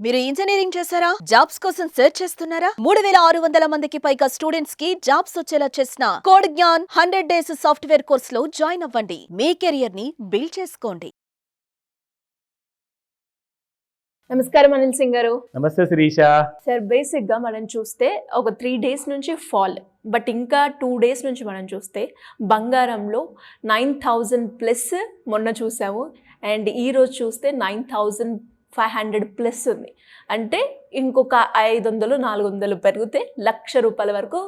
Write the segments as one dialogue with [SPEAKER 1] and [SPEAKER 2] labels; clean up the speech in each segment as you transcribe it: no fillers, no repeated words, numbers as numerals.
[SPEAKER 1] మీరు ఇంజనీరింగ్ చేశారా? జాబ్స్ కోసం సెర్చ్ చేస్తున్నారా? 3600 మందికి పైగా స్టూడెంట్స్ కి జాబ్స్ వచ్చేలా చేసిన code Gyan 100 days software course లో జాయిన్ అవ్వండి. మీ కెరియర్ ని బిల్డ్ చేసుకోండి.
[SPEAKER 2] నమస్కారం అనిల్ సింగ్ గారు.
[SPEAKER 3] నమస్తే శిరీష.
[SPEAKER 2] సార్, బేసిక్గా మనం చూస్తే ఒక 3 డేస్ నుంచి ఫాల్, బట్ ఇంకా 2 డేస్ నుంచి మనం చూస్తే బంగారంలో 9000 ప్లస్ మొన్న చూసాము, అండ్ ఈరోజు చూస్తే 9500 ప్లస్ ఉంది. అంటే ఇంకొక 500-400 పెరిగితే ₹1,00,000 వరకు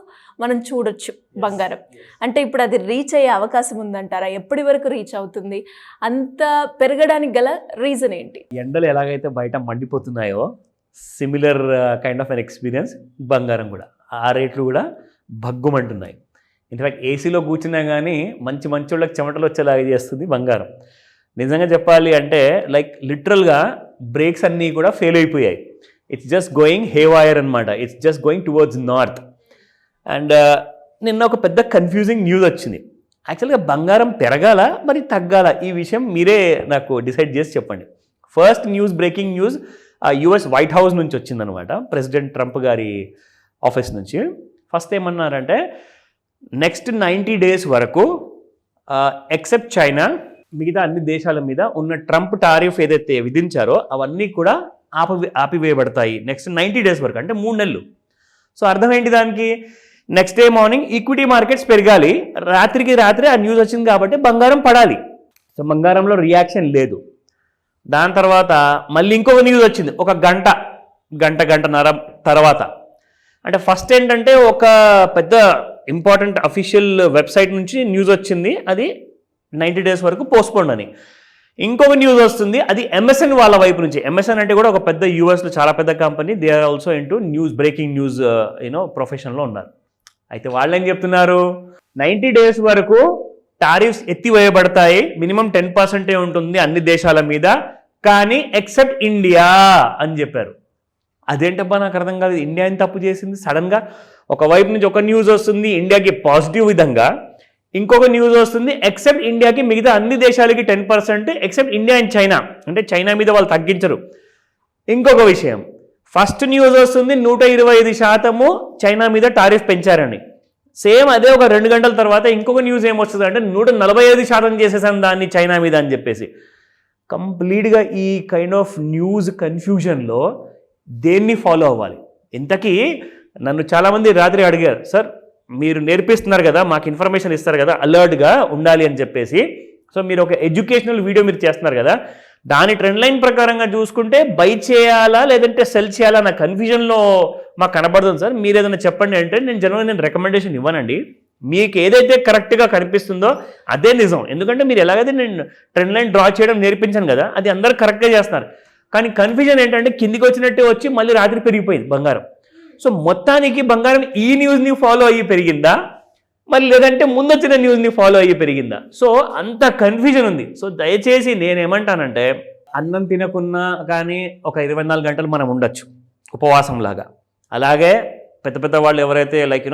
[SPEAKER 2] మనం చూడొచ్చు బంగారం. అంటే ఇప్పుడు అది రీచ్ అయ్యే అవకాశం ఉందంటారా? ఎప్పటి వరకు రీచ్ అవుతుంది? అంత పెరగడానికి గల రీజన్ ఏంటి?
[SPEAKER 3] ఎండలు ఎలాగైతే బయట మండిపోతున్నాయో similar kind of an experience బంగారం కూడా. ఆ రేట్లు కూడా భగ్గుమంటున్నాయి. ఇన్ఫ్యాక్ట్ ఏసీలో కూర్చున్నా కానీ మంచి వాళ్ళకి చెమటలు వచ్చేలాగా చేస్తుంది బంగారం. నిజంగా చెప్పాలి అంటే లైక్ లిటరల్గా బ్రేక్స్ అన్నీ కూడా ఫెయిల్ అయిపోయాయి. ఇట్స్ జస్ట్ గోయింగ్ హేవాయర్ అనమాట. It's just going towards north. And నిన్న ఒక పెద్ద కన్ఫ్యూజింగ్ న్యూస్ వచ్చింది. యాక్చువల్గా బంగారం పెరగాల మరి తగ్గాల, ఈ విషయం మీరే నాకు డిసైడ్ చేసి చెప్పండి. First news, breaking news US white house నుంచి వచ్చిందనమాట, ప్రెసిడెంట్ ట్రంప్ గారి ఆఫీస్ నుంచి. ఫస్ట్ ఏమన్నారంటే నెక్స్ట్ 90 డేస్ వరకు ఎక్సెప్ట్ చైనా, మిగతా అన్ని దేశాల మీద ఉన్న ట్రంప్ టారిఫ్ ఏదైతే విధించారో అవన్నీ కూడా ఆపివేయబడతాయి నెక్స్ట్ 90 డేస్ వరకు, అంటే 3 నెలలు. సో అర్థం ఏంటి దానికి? Next day morning equity markets పెరగాలి, రాత్రికి రాత్రి ఆ న్యూస్ వచ్చింది కాబట్టి బంగారం పడాలి. సో బంగారంలో రియాక్షన్ లేదు. దాని తర్వాత మళ్ళీ ఇంకొక న్యూస్ వచ్చింది ఒక గంటన్నర తర్వాత. అంటే ఫస్ట్ ఏంటంటే ఒక పెద్ద ఇంపార్టెంట్ అఫీషియల్ వెబ్సైట్ నుంచి న్యూస్ వచ్చింది, అది 90 డేస్ వరకు పోస్ట్పోండ్ అని. ఇంకొక న్యూస్ వస్తుంది, అది ఎంఎస్ఎన్ వాళ్ళ వైపు నుంచి. ఎంఎస్ఎన్ అంటే కూడా ఒక పెద్ద యూఎస్లో చాలా పెద్ద company. They are also into news, breaking news ప్రొఫెషన్లో ఉన్నారు. అయితే వాళ్ళు ఏం చెప్తున్నారు, 90 డేస్ వరకు టారిఫ్స్ ఎత్తివేయబడతాయి, మినిమం 10% ఉంటుంది అన్ని దేశాల మీద, కానీ ఎక్సెప్ట్ ఇండియా అని చెప్పారు. అదేంటబ్బా నాకు అర్థం కాదు, ఇండియా ఏం తప్పు చేసింది? సడన్గా ఒకవైపు నుంచి ఒక న్యూస్ వస్తుంది ఇండియాకి పాజిటివ్ విధంగా, ఇంకొక న్యూస్ వస్తుంది ఎక్సెప్ట్ ఇండియాకి మిగతా అన్ని దేశాలకి 10%, ఎక్సెప్ట్ ఇండియా అండ్ చైనా, అంటే చైనా మీద వాళ్ళు తగ్గించరు. ఇంకొక విషయం, ఫస్ట్ న్యూస్ వస్తుంది 125% చైనా మీద టారిఫ్ పెంచారని. సేమ్ అదే ఒక 2 గంటల తర్వాత ఇంకొక న్యూస్ ఏమొస్తుంది అంటే 145% చేసేసాను దాన్ని చైనా మీద అని చెప్పేసి. కంప్లీట్గా ఈ కైండ్ ఆఫ్ న్యూస్ కన్ఫ్యూజన్లో దేన్ని ఫాలో అవ్వాలి? ఇంతకీ నన్ను చాలామంది రాత్రి అడిగారు, సార్ మీరు నేర్పిస్తున్నారు కదా, మాకు ఇన్ఫర్మేషన్ ఇస్తారు కదా, అలర్ట్గా ఉండాలి అని చెప్పేసి. సో మీరు ఒక ఎడ్యుకేషనల్ వీడియో మీరు చేస్తున్నారు కదా, దాని ట్రెండ్ లైన్ ప్రకారంగా చూసుకుంటే బై చేయాలా లేదంటే సెల్ చేయాలా నా కన్ఫ్యూజన్లో మాకు కనబడుతుంది సార్, మీరు ఏదైనా చెప్పండి అంటే నేను రికమెండేషన్ ఇవ్వనండి. మీకు ఏదైతే కరెక్ట్గా కనిపిస్తుందో అదే నిజం. ఎందుకంటే మీరు ఎలాగైతే నేను ట్రెండ్ లైన్ డ్రా చేయడం నేర్పించాను కదా, అది అందరూ కరెక్ట్గా చేస్తున్నారు. కానీ కన్ఫ్యూజన్ ఏంటంటే కిందికి వచ్చినట్టే వచ్చి మళ్ళీ రాత్రి పెరిగిపోయింది బంగారం. సో మొత్తానికి బంగారం ఈ న్యూస్ని ఫాలో అయ్యి పెరిగిందా, మరి లేదంటే ముందు వచ్చిన న్యూస్ని ఫాలో అయ్యి పెరిగిందా? సో అంత కన్ఫ్యూజన్ ఉంది. సో దయచేసి నేనేమంటానంటే అన్నం తినకున్నా కానీ ఒక 24 గంటలు మనం ఉండొచ్చు ఉపవాసంలాగా. అలాగే పెద్ద వాళ్ళు ఎవరైతే లైక్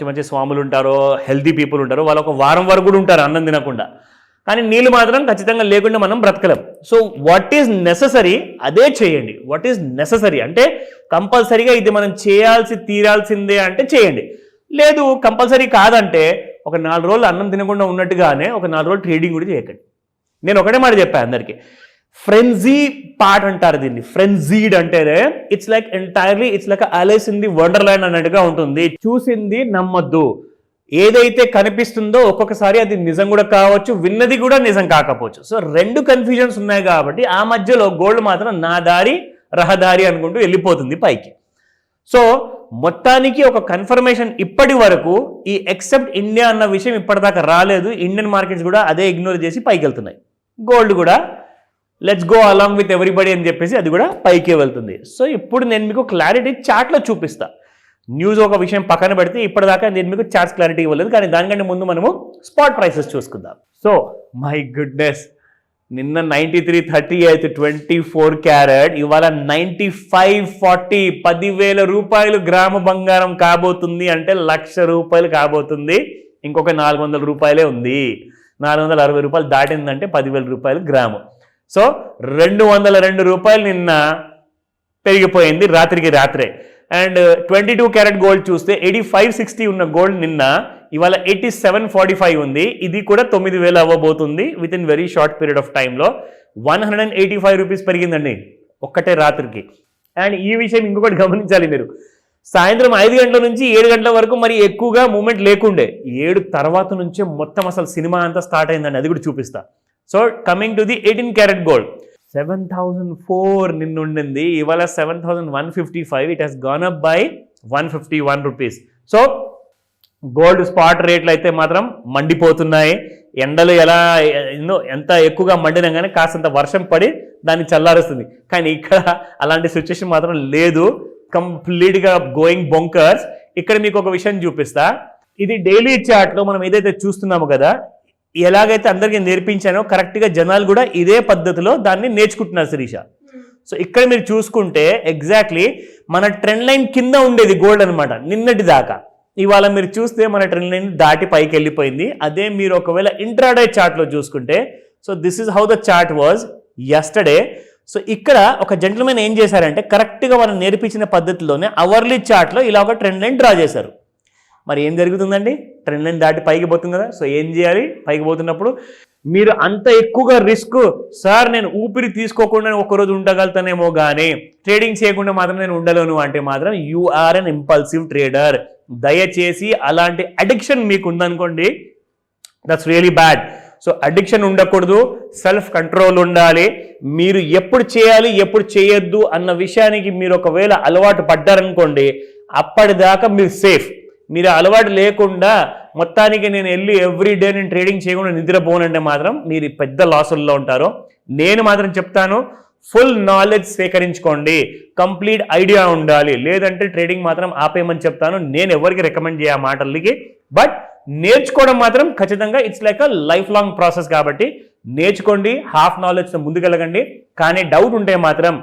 [SPEAKER 3] మంచి స్వాములు ఉంటారో, హెల్తీ పీపుల్ ఉంటారో, వాళ్ళు ఒక వారం వరకు కూడా ఉంటారు అన్నం తినకుండా. కానీ నీళ్ళు మాత్రం ఖచ్చితంగా లేకుండా మనం బ్రతకలేం. సో వాట్ ఈజ్ నెససరీ అదే చేయండి. వాట్ ఈజ్ నెససరీ అంటే కంపల్సరీగా ఇది మనం తీరాల్సిందే అంటే చేయండి. లేదు కంపల్సరీ కాదంటే ఒక 4 రోజులు అన్నం తినకుండా ఉన్నట్టుగానే ఒక 4 రోజులు ట్రేడింగ్ కూడా చేయకండి. నేను ఒకటే మాట చెప్పాను అందరికీ, ఫ్రెంజీ పార్ట్ అంటారు దీన్ని. ఫ్రెంజీడ్ అంటే it's like entirely it's like Alice in the Wonderland అన్నట్టుగా ఉంటుంది. చూసింది నమ్మొద్దు. ఏదైతే కనిపిస్తుందో ఒక్కొక్కసారి అది నిజం కూడా కావచ్చు, విన్నది కూడా నిజం కాకపోవచ్చు. సో 2 కన్ఫ్యూజన్స్ ఉన్నాయి కాబట్టి ఆ మధ్యలో గోల్డ్ మాత్రం నా దారి రహదారి అనుకుంటూ వెళ్ళిపోతుంది పైకి. సో మొత్తానికి ఒక కన్ఫర్మేషన్ ఇప్పటి వరకు ఈ ఎక్సెప్ట్ ఇండియా అన్న విషయం ఇప్పటిదాకా రాలేదు. ఇండియన్ మార్కెట్స్ కూడా అదే ఇగ్నోర్ చేసి పైకి వెళ్తున్నాయి. గోల్డ్ కూడా let's go along with everybody అని చెప్పేసి అది కూడా పైకే వెళ్తుంది. సో ఇప్పుడు నేను మీకు క్లారిటీ చార్ట్లో చూపిస్తా. న్యూస్ ఒక విషయం పక్కన పెడితే ఇప్పటిదాకా నేను మీకు చార్ట్స్ క్లారిటీ ఇవ్వలేదు, కానీ దానికంటే ముందు మనము స్పాట్ ప్రైసెస్ చూసుకుందాం. సో మై గుడ్నెస్, నిన్న 93.38 24 క్యారెట్, ఇవాళ 95.40 ₹10,000 గ్రాము బంగారం కాబోతుంది. అంటే ₹1,00,000 కాబోతుంది. ఇంకొక ₹400 ఉంది. ₹460 దాటిందంటే ₹10,000 గ్రాము. సో ₹202 నిన్న పెరిగిపోయింది రాత్రికి రాత్రే. అండ్ 22 క్యారెట్ గోల్డ్ చూస్తే 8560 ఉన్న గోల్డ్ నిన్న ఇవాళ 8745 ఉంది. ఇది కూడా 9000 అవ్వబోతుంది with in very short period of టైంలో. 185 రూపీస్ పెరిగిందండి ఒక్కటే రాత్రికి. అండ్ ఈ విషయం ఇంకొకటి గమనించాలి మీరు, సాయంత్రం 5 గంటల నుంచి 7 గంటల వరకు మరి ఎక్కువగా మూమెంట్ లేకుండే, 7 తర్వాత నుంచే మొత్తం అసలు సినిమా అంతా స్టార్ట్ అయిందండి, అది కూడా చూపిస్తా. So coming to the 18 carat gold, 7004 నిన్న ఉండింది, ఇవాళ 7155. It has gone up by 151 rupees. So gold spot రేట్లు అయితే మాత్రం మండిపోతున్నాయి. ఎండలు ఎంత ఎక్కువగా మండినా కానీ కాస్తంత వర్షం పడి దాన్ని చల్లారుస్తుంది. కానీ ఇక్కడ అలాంటి సిచ్యువేషన్ మాత్రం లేదు, కంప్లీట్గా గోయింగ్ బొంకర్స్. ఇక్కడ మీకు ఒక విషయం చూపిస్తా. ఇది డైలీ చార్ట్లో మనం ఏదైతే చూస్తున్నామో కదా, ఎలాగైతే అందరికీ నేర్పించానో కరెక్ట్గా జనాలు కూడా ఇదే పద్ధతిలో దాన్ని నేర్చుకుంటున్నారు శిరీష. సో ఇక్కడ మీరు చూసుకుంటే ఎగ్జాక్ట్లీ మన ట్రెండ్ లైన్ కింద ఉండేది గోల్డ్ అనమాట నిన్నటి దాకా. ఇవాళ మీరు చూస్తే మన ట్రెండ్ లైన్ దాటి పైకి వెళ్ళిపోయింది. అదే మీరు ఒకవేళ ఇంట్రాడే చార్ట్లో చూసుకుంటే, so this is how the chart was yesterday. So ఇక్కడ ఒక జెంటిల్మెన్ ఏం చేశారంటే కరెక్ట్గా మనం నేర్పించిన పద్ధతిలోనే అవర్లీ చార్ట్లో ఇలా ఒక ట్రెండ్ లైన్ డ్రా చేశారు. మరి ఏం జరుగుతుందండి, ట్రెండ్ లైన్ దాటి పైకి పోతుంది కదా. సో ఏం చేయాలి, పైకి పోతున్నప్పుడు మీరు అంత ఎక్కువగా రిస్క్, సార్ నేను ఊపిరి తీసుకోకుండా ఒకరోజు ఉండగలుగుతానేమో కానీ ట్రేడింగ్ చేయకుండా మాత్రం నేను ఉండలేను అంటే మాత్రం you are an impulsive trader. దయచేసి అలాంటి అడిక్షన్ మీకు ఉందనుకోండి, that's really bad. So addiction ఉండకూడదు, సెల్ఫ్ కంట్రోల్ ఉండాలి. మీరు ఎప్పుడు చేయాలి ఎప్పుడు చేయొద్దు అన్న విషయానికి మీరు ఒకవేళ అలవాటు పడ్డారనుకోండి, అప్పటిదాకా మీరు సేఫ్. మీరు అలవాటు లేకుండా మొత్తానికి నేను వెళ్ళి ఎవ్రీ డే నేను ట్రేడింగ్ చేయకుండా నిద్రపోనంటే మాత్రం మీరు పెద్ద లాసుల్లో ఉంటారు. నేను మాత్రం చెప్తాను, ఫుల్ నాలెడ్జ్ స్వీకరించుకోండి, కంప్లీట్ ఐడియా ఉండాలి, లేదంటే ట్రేడింగ్ మాత్రం ఆపేయమని చెప్తాను. నేను ఎవరికి రికమెండ్ చేయ మాటలకి, బట్ నేర్చుకోవడం మాత్రం ఖచ్చితంగా it's like a life long process కాబట్టి నేర్చుకోండి, హాఫ్ నాలెడ్జ్తో ముందుకెళ్ళగండి. కానీ డౌట్ ఉంటే మాత్రం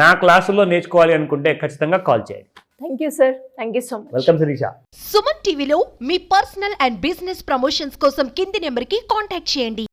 [SPEAKER 3] నా క్లాసుల్లో నేర్చుకోవాలి అనుకుంటే ఖచ్చితంగా కాల్ చేయండి.
[SPEAKER 2] Thank you sir, thank you so much.
[SPEAKER 3] Welcome Shirisha.
[SPEAKER 4] Suman టీవీలో మీ పర్సనల్ అండ్ బిజినెస్ ప్రమోషన్స్ కోసం కింది నెంబర్కి కాంటాక్ట్ చేయండి.